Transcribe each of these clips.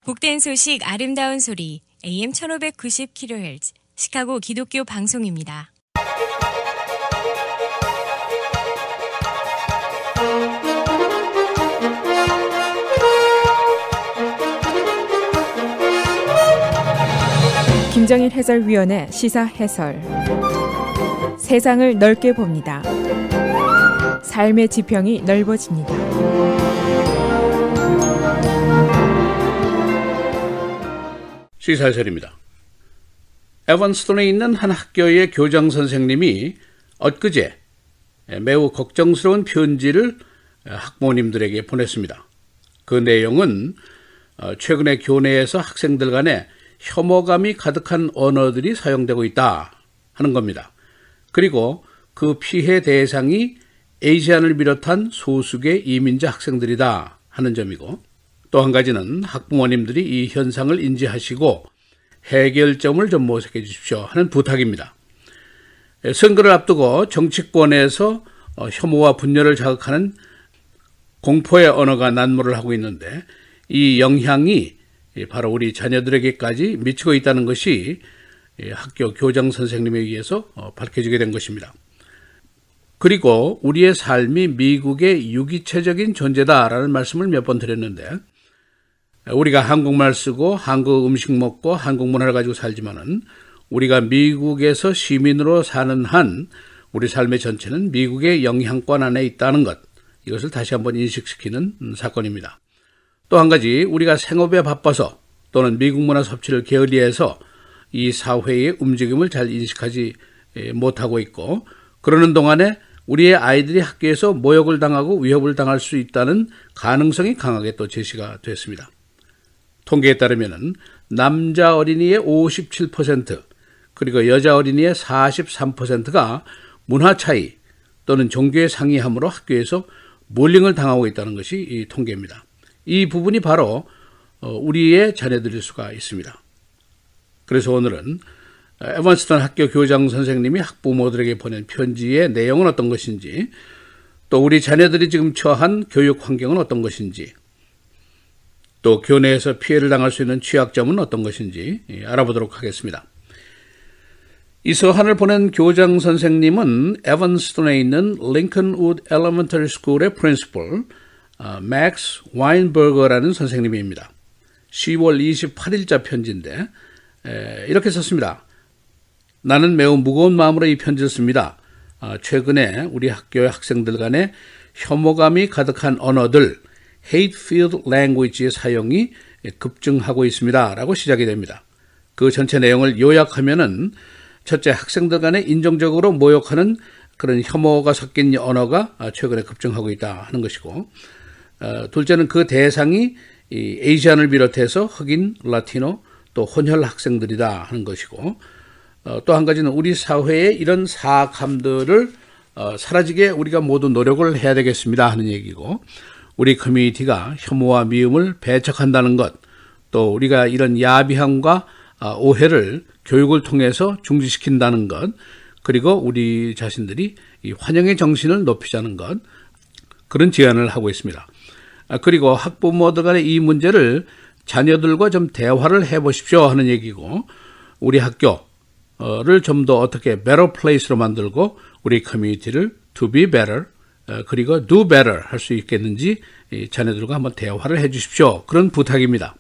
복된 소식 아름다운 소리 AM 1590kHz 시카고 기독교 방송입니다. 김정일 해설위원의 시사 해설. 세상을 넓게 봅니다. 삶의 지평이 넓어집니다. 시사 해설입니다. 에반스톤에 있는 한 학교의 교장 선생님이 엊그제 매우 걱정스러운 편지를 학부모님들에게 보냈습니다. 그 내용은 최근에 교내에서 학생들 간에 혐오감이 가득한 언어들이 사용되고 있다 하는 겁니다. 그리고 그 피해 대상이 아시안을 비롯한 소수의 이민자 학생들이다 하는 점이고, 또 한 가지는 학부모님들이 이 현상을 인지하시고 해결점을 좀 모색해 주십시오 하는 부탁입니다. 선거를 앞두고 정치권에서 혐오와 분열을 자극하는 공포의 언어가 난무를 하고 있는데, 이 영향이 바로 우리 자녀들에게까지 미치고 있다는 것이 학교 교장 선생님에 의해서 밝혀지게 된 것입니다. 그리고 우리의 삶이 미국의 유기체적인 존재다라는 말씀을 몇 번 드렸는데, 우리가 한국말 쓰고 한국 음식 먹고 한국 문화를 가지고 살지만은 우리가 미국에서 시민으로 사는 한 우리 삶의 전체는 미국의 영향권 안에 있다는 것, 이것을 다시 한번 인식시키는 사건입니다. 또 한 가지, 우리가 생업에 바빠서 또는 미국 문화 섭취를 게을리해서 이 사회의 움직임을 잘 인식하지 못하고 있고, 그러는 동안에 우리의 아이들이 학교에서 모욕을 당하고 위협을 당할 수 있다는 가능성이 강하게 또 제시가 됐습니다. 통계에 따르면 남자 어린이의 57% 그리고 여자 어린이의 43%가 문화 차이 또는 종교의 상이함으로 학교에서 몰링을 당하고 있다는 것이 이 통계입니다. 이 부분이 바로 우리의 자녀들일 수가 있습니다. 그래서 오늘은 에반스톤 학교 교장 선생님이 학부모들에게 보낸 편지의 내용은 어떤 것인지, 또 우리 자녀들이 지금 처한 교육 환경은 어떤 것인지, 또 교내에서 피해를 당할 수 있는 취약점은 어떤 것인지 알아보도록 하겠습니다. 이 서한을 보낸 교장 선생님은 에반스톤에 있는 링컨우드 엘리먼터리 스쿨의 프린시플 맥스 와인버거라는 선생님입니다. 10월 28일자 편지인데 이렇게 썼습니다. 나는 매우 무거운 마음으로 이 편지를 씁니다. 최근에 우리 학교의 학생들 간에 혐오감이 가득한 언어들, hate-filled language의 사용이 급증하고 있습니다 라고 시작이 됩니다. 그 전체 내용을 요약하면은, 첫째, 학생들 간에 인종적으로 모욕하는 그런 혐오가 섞인 언어가 최근에 급증하고 있다 하는 것이고, 둘째는 그 대상이 이 아시안을 비롯해서 흑인, 라티노, 또 혼혈 학생들이다 하는 것이고, 또 한 가지는 우리 사회의 이런 사악함들을 사라지게 우리가 모두 노력을 해야 되겠습니다 하는 얘기고, 우리 커뮤니티가 혐오와 미움을 배척한다는 것, 또 우리가 이런 야비함과 오해를 교육을 통해서 중지시킨다는 것, 그리고 우리 자신들이 이 환영의 정신을 높이자는 것, 그런 제안을 하고 있습니다. 그리고 학부모들 간의 이 문제를 자녀들과 좀 대화를 해보십시오 하는 얘기고, 우리 학교를 좀 더 어떻게 better place로 만들고 우리 커뮤니티를 to be better, 그리고 do better 할 수 있겠는지 자녀들과 한번 대화를 해 주십시오. 그런 부탁입니다.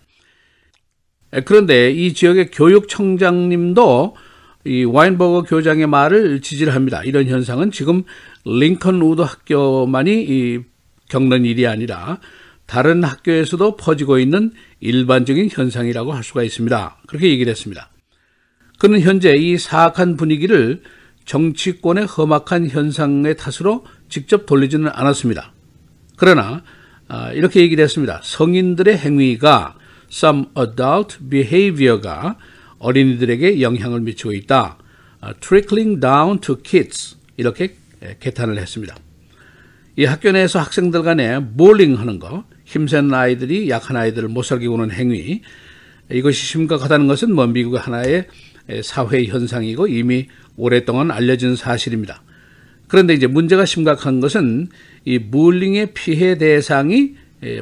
그런데 이 지역의 교육청장님도 이 와인버거 교장의 말을 지지를 합니다. 이런 현상은 지금 링컨우드 학교만이 겪는 일이 아니라 다른 학교에서도 퍼지고 있는 일반적인 현상이라고 할 수가 있습니다. 그렇게 얘기를 했습니다. 그는 현재 이 사악한 분위기를 정치권의 험악한 현상의 탓으로 직접 돌리지는 않았습니다. 그러나 이렇게 얘기를 했습니다. 성인들의 행위가 some adult behavior가 어린이들에게 영향을 미치고 있다. trickling down to kids, 이렇게 개탄을 했습니다. 이 학교 내에서 학생들 간에 몰링하는 거, 힘센 아이들이 약한 아이들을 못살게 구는 행위, 이것이 심각하다는 것은 미국의 하나의 사회 현상이고 이미 오랫동안 알려진 사실입니다. 그런데 이제 문제가 심각한 것은 이 bullying의 피해 대상이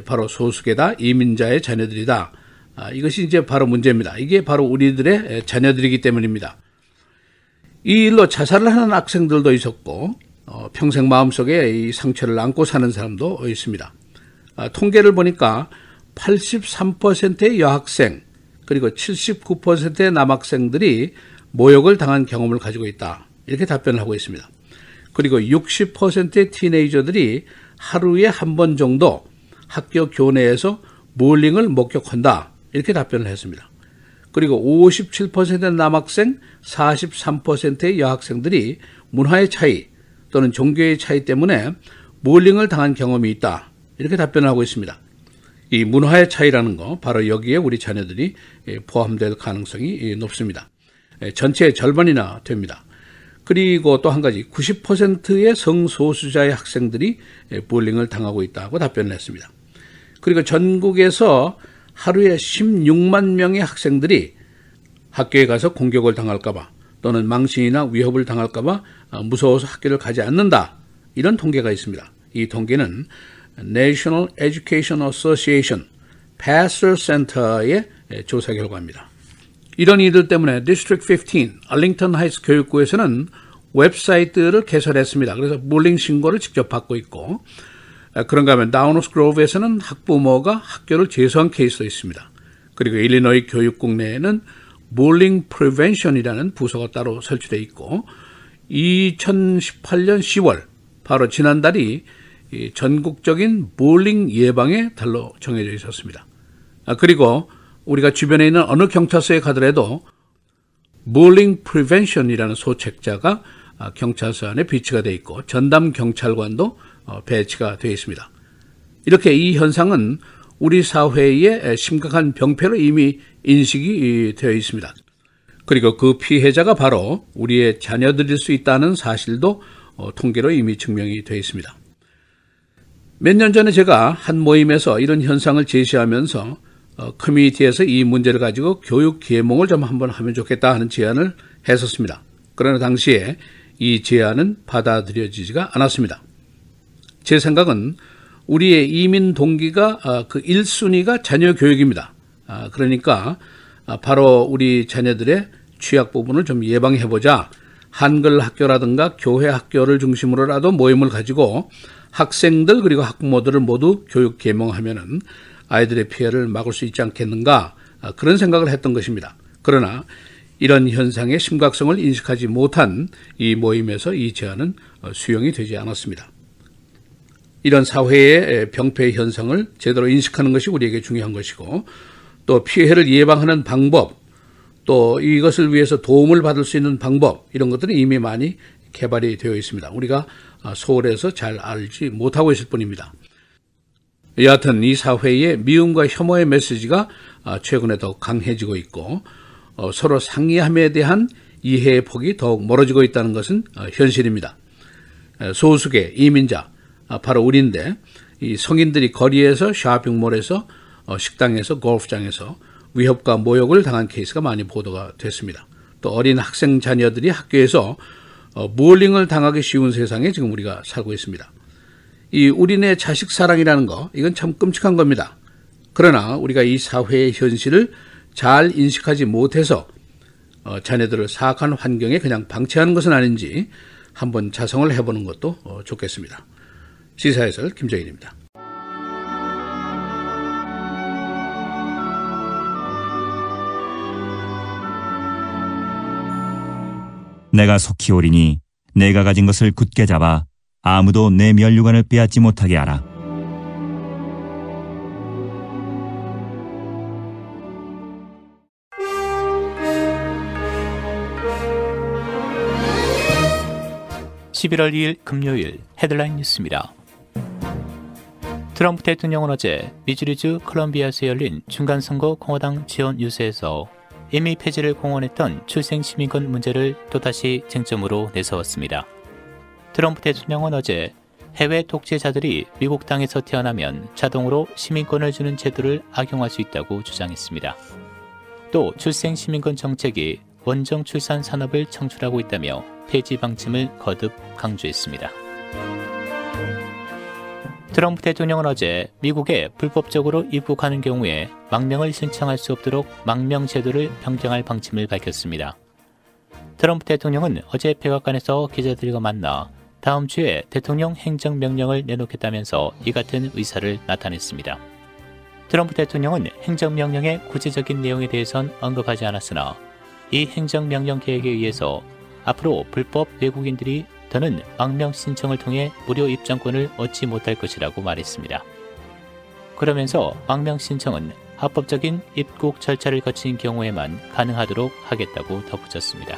바로 소수계다, 이민자의 자녀들이다. 이것이 이제 바로 문제입니다. 이게 바로 우리들의 자녀들이기 때문입니다. 이 일로 자살을 하는 학생들도 있었고 평생 마음속에 이 상처를 안고 사는 사람도 있습니다. 통계를 보니까 83%의 여학생 그리고 79%의 남학생들이 모욕을 당한 경험을 가지고 있다. 이렇게 답변을 하고 있습니다. 그리고 60%의 티네이저들이 하루에 한 번 정도 학교 교내에서 몰링을 목격한다. 이렇게 답변을 했습니다. 그리고 57%의 남학생, 43%의 여학생들이 문화의 차이 또는 종교의 차이 때문에 몰링을 당한 경험이 있다. 이렇게 답변을 하고 있습니다. 이 문화의 차이라는 거 바로 여기에 우리 자녀들이 포함될 가능성이 높습니다. 전체의 절반이나 됩니다. 그리고 또 한 가지 90%의 성소수자의 학생들이 몰링을 당하고 있다고 답변을 했습니다. 그리고 전국에서 하루에 16만 명의 학생들이 학교에 가서 공격을 당할까 봐 또는 망신이나 위협을 당할까 봐 무서워서 학교를 가지 않는다. 이런 통계가 있습니다. 이 통계는 National Education Association Passer Center의 조사 결과입니다. 이런 이들 때문에 District 15 알링턴 하이츠 교육구에서는 웹사이트를 개설했습니다. 그래서 몰링 신고를 직접 받고 있고, 그런가 하면 다우너스 그로브에서는 학부모가 학교를 제소한 케이스도 있습니다. 그리고 일리노이 교육국 내에는 몰링 프리벤션이라는 부서가 따로 설치되어 있고 2018년 10월 바로 지난달이 전국적인 몰링 예방의 달로 정해져 있었습니다. 그리고 우리가 주변에 있는 어느 경찰서에 가더라도 몰링 프리벤션이라는 소책자가 경찰서 안에 비치가 되어 있고 전담 경찰관도 배치가 되어 있습니다. 이렇게 이 현상은 우리 사회의 심각한 병폐로 이미 인식이 되어 있습니다. 그리고 그 피해자가 바로 우리의 자녀들일 수 있다는 사실도 통계로 이미 증명이 되어 있습니다. 몇 년 전에 제가 한 모임에서 이런 현상을 제시하면서 커뮤니티에서 이 문제를 가지고 교육 계몽을 좀 한번 하면 좋겠다 하는 제안을 했었습니다. 그러나 당시에 이 제안은 받아들여지지가 않았습니다. 제 생각은 우리의 이민 동기가 그 1순위가 자녀 교육입니다. 그러니까 바로 우리 자녀들의 취약 부분을 좀 예방해보자. 한글 학교라든가 교회 학교를 중심으로라도 모임을 가지고 학생들 그리고 학부모들을 모두 교육 계몽하면은 아이들의 피해를 막을 수 있지 않겠는가, 그런 생각을 했던 것입니다. 그러나 이런 현상의 심각성을 인식하지 못한 이 모임에서 이 제안은 수용이 되지 않았습니다. 이런 사회의 병폐 현상을 제대로 인식하는 것이 우리에게 중요한 것이고, 또 피해를 예방하는 방법, 또 이것을 위해서 도움을 받을 수 있는 방법, 이런 것들은 이미 많이 개발이 되어 있습니다. 우리가 소홀해서 잘 알지 못하고 있을 뿐입니다. 여하튼 이 사회의 미움과 혐오의 메시지가 최근에 더욱 강해지고 있고 서로 상이함에 대한 이해의 폭이 더욱 멀어지고 있다는 것은 현실입니다. 소수계 이민자, 바로 우리인데 이 성인들이 거리에서 쇼핑몰에서 식당에서 골프장에서 위협과 모욕을 당한 케이스가 많이 보도가 됐습니다. 또 어린 학생 자녀들이 학교에서 몰링을 당하기 쉬운 세상에 지금 우리가 살고 있습니다. 이 우리네 자식 사랑이라는 거, 이건 참 끔찍한 겁니다. 그러나 우리가 이 사회의 현실을 잘 인식하지 못해서 자녀들을 사악한 환경에 그냥 방치하는 것은 아닌지 한번 자성을 해보는 것도 좋겠습니다. 시사해설 김정일입니다. 내가 속히 오리니 내가 가진 것을 굳게 잡아 아무도 내 면류관을 빼앗지 못하게 하라. (11월 2일) 금요일 헤드라인 뉴스입니다. 트럼프 대통령은 어제 미주리주 컬럼비아주에 열린 중간선거 공화당 지원 유세에서 이미 폐지를 공언했던 출생시민권 문제를 또다시 쟁점으로 내세웠습니다. 트럼프 대통령은 어제 해외 독재자들이 미국 땅에서 태어나면 자동으로 시민권을 주는 제도를 악용할 수 있다고 주장했습니다. 또 출생시민권 정책이 원정 출산 산업을 창출하고 있다며 폐지 방침을 거듭 강조했습니다. 트럼프 대통령은 어제 미국에 불법적으로 입국하는 경우에 망명을 신청할 수 없도록 망명 제도를 변경할 방침을 밝혔습니다. 트럼프 대통령은 어제 백악관에서 기자들과 만나 다음 주에 대통령 행정명령을 내놓겠다면서 이 같은 의사를 나타냈습니다. 트럼프 대통령은 행정명령의 구체적인 내용에 대해선 언급하지 않았으나 이 행정명령 계획에 의해서 앞으로 불법 외국인들이 더는 망명 신청을 통해 무료 입장권을 얻지 못할 것이라고 말했습니다. 그러면서 망명 신청은 합법적인 입국 절차를 거친 경우에만 가능하도록 하겠다고 덧붙였습니다.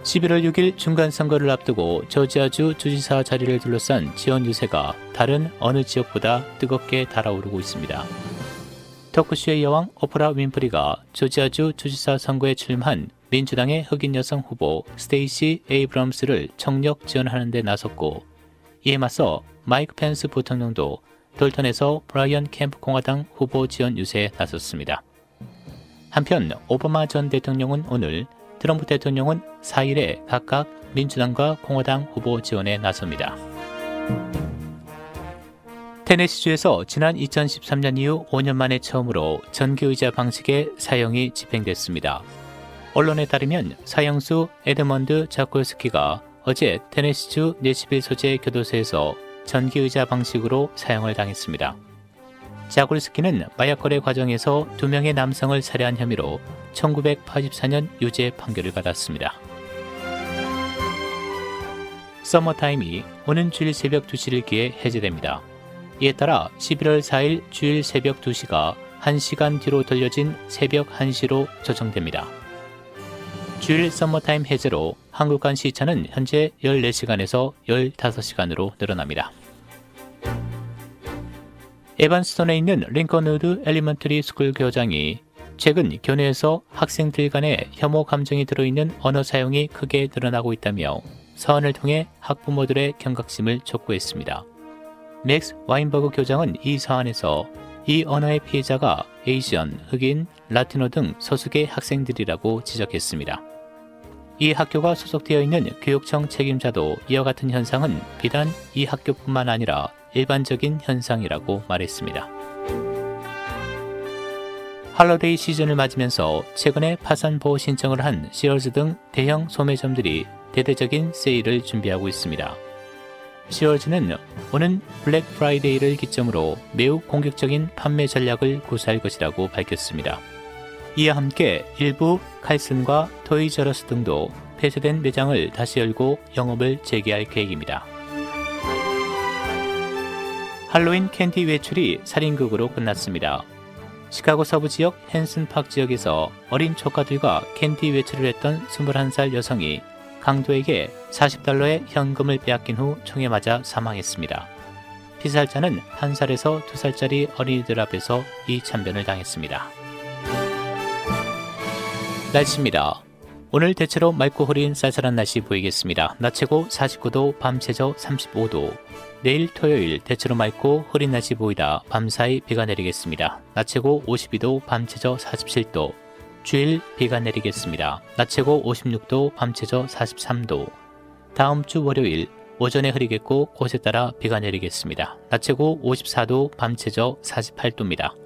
11월 6일 중간선거를 앞두고 조지아주 주지사 자리를 둘러싼 지원 유세가 다른 어느 지역보다 뜨겁게 달아오르고 있습니다. 토크쇼의 여왕 오프라 윈프리가 조지아주 주지사 선거에 출마한 민주당의 흑인 여성 후보 스테이시 에이브럼스를 정력 지원하는 데 나섰고, 이에 맞서 마이크 펜스 부통령도 돌턴에서 브라이언 캠프 공화당 후보 지원 유세에 나섰습니다. 한편 오바마 전 대통령은 오늘, 트럼프 대통령은 4일에 각각 민주당과 공화당 후보 지원에 나섭니다. 테네시주에서 지난 2013년 이후 5년 만에 처음으로 전기의자 방식의 사형이 집행됐습니다. 언론에 따르면 사형수 에드먼드 자콜스키가 어제 테네시주 내시빌 소재 교도소에서 전기의자 방식으로 사형을 당했습니다. 자콜스키는 마약 거래 과정에서 2명의 남성을 살해한 혐의로 1984년 유죄 판결을 받았습니다. 서머타임이 오는 주일 새벽 2시를 기해 해제됩니다. 이에 따라 11월 4일 주일 새벽 2시가 1시간 뒤로 돌려진 새벽 1시로 조정됩니다. 주일 서머타임 해제로 한국 간 시차는 현재 14시간에서 15시간으로 늘어납니다. 에반스톤에 있는 링컨우드 엘리먼터리 스쿨 교장이 최근 교내에서 학생들 간의 혐오 감정이 들어있는 언어 사용이 크게 늘어나고 있다며 서한을 통해 학부모들의 경각심을 촉구했습니다. 맥스 와인버그 교장은 이 서한에서 이 언어의 피해자가 에이시언, 흑인, 라티노 등 소수의 학생들이라고 지적했습니다. 이 학교가 소속되어 있는 교육청 책임자도 이와 같은 현상은 비단 이 학교뿐만 아니라 일반적인 현상이라고 말했습니다. 할러데이 시즌을 맞으면서 최근에 파산 보호 신청을 한 시얼즈 등 대형 소매점들이 대대적인 세일을 준비하고 있습니다. 시얼즈는 오는 블랙 프라이데이를 기점으로 매우 공격적인 판매 전략을 구사할 것이라고 밝혔습니다. 이와 함께 일부 칼슨과 토이저러스 등도 폐쇄된 매장을 다시 열고 영업을 재개할 계획입니다. 할로윈 캔디 외출이 살인극으로 끝났습니다. 시카고 서부 지역 헨슨파크 지역에서 어린 조카들과 캔디 외출을 했던 21살 여성이 강도에게 $40의 현금을 빼앗긴 후 총에 맞아 사망했습니다. 피살자는 1살에서 2살짜리 어린이들 앞에서 이 참변을 당했습니다. 날씨입니다. 오늘 대체로 맑고 흐린 쌀쌀한 날씨 보이겠습니다. 낮 최고 49도, 밤 최저 35도. 내일 토요일 대체로 맑고 흐린 날씨 보이다 밤사이 비가 내리겠습니다. 낮 최고 52도, 밤 최저 47도. 주일 비가 내리겠습니다. 낮 최고 56도, 밤 최저 43도. 다음 주 월요일 오전에 흐리겠고 곳에 따라 비가 내리겠습니다. 낮 최고 54도, 밤 최저 48도입니다.